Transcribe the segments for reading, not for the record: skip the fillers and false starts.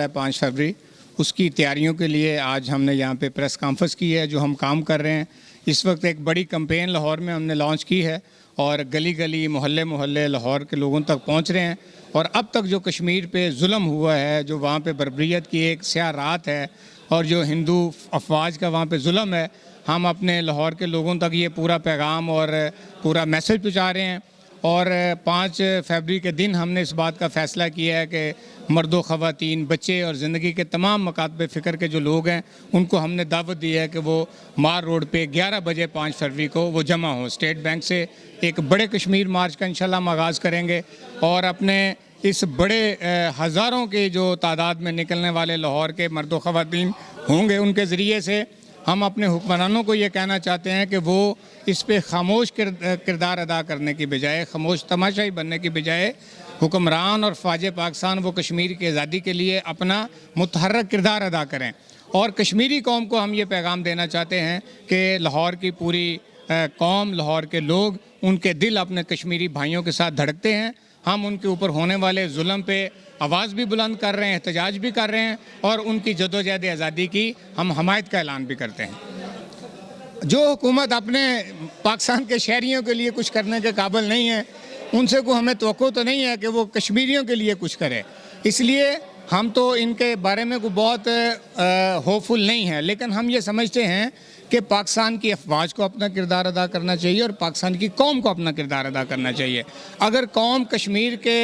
ہے 5 फरवरी, उसकी तैयारियों के लिए आज हमने यहाँ पे प्रेस कॉन्फ्रेंस की है। जो हम काम कर रहे हैं इस वक्त एक बड़ी कैंपेन लाहौर में हमने लॉन्च की है और गली गली मोहल्ले मोहल्ले लाहौर के लोगों तक पहुँच रहे हैं। और अब तक जो कश्मीर पे जुल्म हुआ है, जो वहाँ पे बर्बरियत की एक स्याह रात है और जो हिंदू अफवाज का वहाँ पे जुल्म है, हम अपने लाहौर के लोगों तक ये पूरा पैगाम और पूरा मैसेज पहुँचा रहे हैं। और 5 फरवरी के दिन हमने इस बात का फ़ैसला किया है कि मर्दों, ख़वातीन, बच्चे और ज़िंदगी के तमाम मकातब फ़िक्र के जो लोग हैं उनको हमने दावत दी है कि वो मार रोड पे 11 बजे 5 फरवरी को वो जमा हो। स्टेट बैंक से एक बड़े कश्मीर मार्च का इंशाल्लाह हम आगाज़ करेंगे और अपने इस बड़े हज़ारों की जो तादाद में निकलने वाले लाहौर के मर्दों, ख़वातीन होंगे, उनके ज़रिए से हम अपने हुक्मरानों को ये कहना चाहते हैं कि वो इस पे खामोश किरदार अदा करने की बजाय, खामोश तमाशाई बनने की बजाय हुक्मरान और फ़ौज पाकिस्तान वो कश्मीर की आज़ादी के लिए अपना मुतहर्रिक किरदार अदा करें। और कश्मीरी कौम को हम ये पैगाम देना चाहते हैं कि लाहौर की पूरी कौम, लाहौर के लोग, उनके दिल अपने कश्मीरी भाइयों के साथ धड़कते हैं। हम उनके ऊपर होने वाले जुल्म पे आवाज़ भी बुलंद कर रहे हैं, एहतजाज भी कर रहे हैं और उनकी जदोजहद आज़ादी की हम हमायत का ऐलान भी करते हैं। जो हुकूमत अपने पाकिस्तान के शहरियों के लिए कुछ करने के काबिल नहीं है, उनसे को हमें तवक्को तो नहीं है कि वो कश्मीरियों के लिए कुछ करे। इसलिए हम तो इनके बारे में को बहुत होपफुल नहीं है, लेकिन हम ये समझते हैं कि पाकिस्तान की अफवाज को अपना किरदार अदा करना चाहिए और पाकिस्तान की कौम को अपना किरदार अदा करना चाहिए। अगर कौम कश्मीर के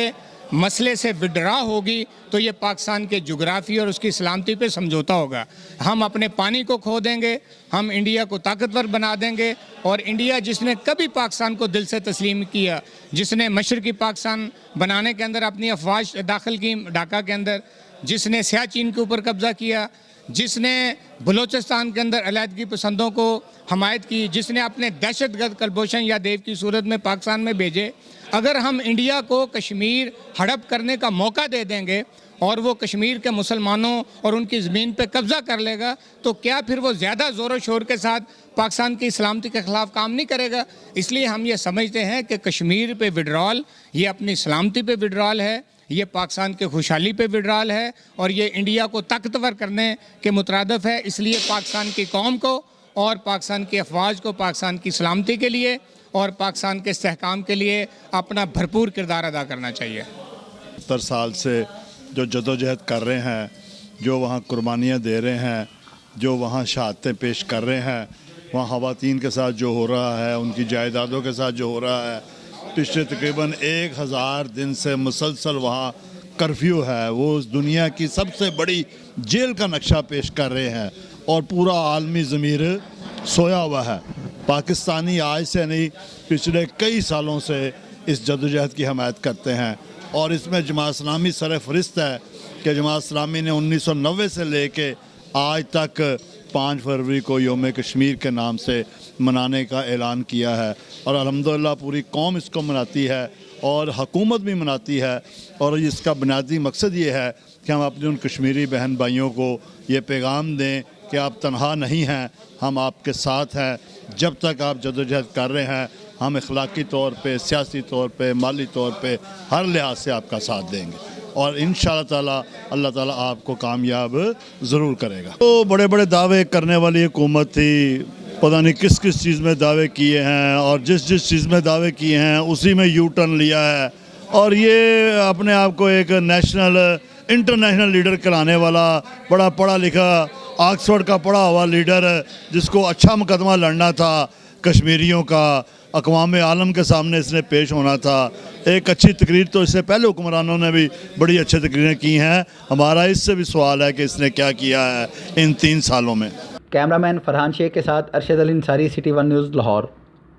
मसले से विड्रा होगी तो ये पाकिस्तान के जोग्राफ़ी और उसकी सलामती पे समझौता होगा। हम अपने पानी को खो देंगे, हम इंडिया को ताकतवर बना देंगे। और इंडिया जिसने कभी पाकिस्तान को दिल से तस्लीम किया, जिसने मशरक़ी पाकिस्तान बनाने के अंदर अपनी अफवाज दाखिल की ढाका के अंदर, जिसने सियाचिन के ऊपर कब्ज़ा किया, जिसने बलूचिस्तान के अंदर अलहदगी पसंदों को हमायत की, जिसने अपने दहशतगर्द कलभूषण या देव की सूरत में पाकिस्तान में भेजे, अगर हम इंडिया को कश्मीर हड़प करने का मौका दे देंगे और वो कश्मीर के मुसलमानों और उनकी ज़मीन पे कब्ज़ा कर लेगा, तो क्या फिर वो ज़्यादा ज़ोर शोर के साथ पाकिस्तान की सलामती के ख़िलाफ़ काम नहीं करेगा? इसलिए हम ये समझते हैं कि कश्मीर पे विड्रॉल ये अपनी सलामती पे विड्रॉल है, ये पाकिस्तान के खुशहाली पे विड्रॉल है और ये इंडिया को ताकतवर करने के मुतरादिफ है। इसलिए पाकिस्तान की कौम को और पाकिस्तान की अफवाज को पाकिस्तान की सलामती के लिए और पाकिस्तान के इस्तेहकाम के लिए अपना भरपूर किरदार अदा करना चाहिए। 70 साल से जो जदोजहद कर रहे हैं, जो वहाँ कुर्बानियाँ दे रहे हैं, जो वहाँ शहादतें पेश कर रहे हैं, वहाँ ख़वातीन के साथ जो हो रहा है, उनकी जायदादों के साथ जो हो रहा है, पिछले तकरीबन 1000 दिन से मुसलसल वहाँ कर्फ्यू है। वो उस दुनिया की सबसे बड़ी जेल का नक्शा पेश कर रहे हैं और पूरा आलमी ज़मीर सोया हुआ है। पाकिस्तानी आज से नहीं, पिछले कई सालों से इस जदोजहद की हमायत करते हैं और इसमें जमात इस्लामी सरफ़हरिस्त है कि जमात इस्लामी ने 1990 से लेके आज तक 5 फरवरी को यौम कश्मीर के नाम से मनाने का ऐलान किया है और अल्हम्दुलिल्लाह पूरी कौम इसको मनाती है और हुकूमत भी मनाती है। और इसका बुनियादी मकसद ये है कि हम अपने उन कश्मीरी बहन भाइयों को ये पैगाम दें कि आप तनहा नहीं हैं, हम आपके साथ हैं। जब तक आप जदोजहद कर रहे हैं, हम अखलाकी तौर पे, सियासी तौर पे, माली तौर पे, हर लिहाज से आपका साथ देंगे और इंशाअल्लाह ताला अल्लाह ताला आपको कामयाब ज़रूर करेगा। तो बड़े बड़े दावे करने वाली हुकूमत थी, पता नहीं किस किस चीज़ में दावे किए हैं और जिस जिस चीज़ में दावे किए हैं उसी में यू टर्न लिया है और ये अपने आप को एक नेशनल इंटरनेशनल लीडर कहलाने वाला, बड़ा पढ़ा लिखा, ऑक्सफोर्ड का पढ़ा हुआ लीडर, जिसको अच्छा मुकदमा लड़ना था कश्मीरियों का, अक़वाम आलम के सामने इसने पेश होना था। एक अच्छी तकरीर तो इससे पहले हुक्मरानों ने भी बड़ी अच्छी तकरीरें की हैं। हमारा इससे भी सवाल है कि इसने क्या किया है इन 3 सालों में। कैमरामैन फरहान शेख के साथ अरशद अली अंसारी, सिटी 1 न्यूज़ लाहौर।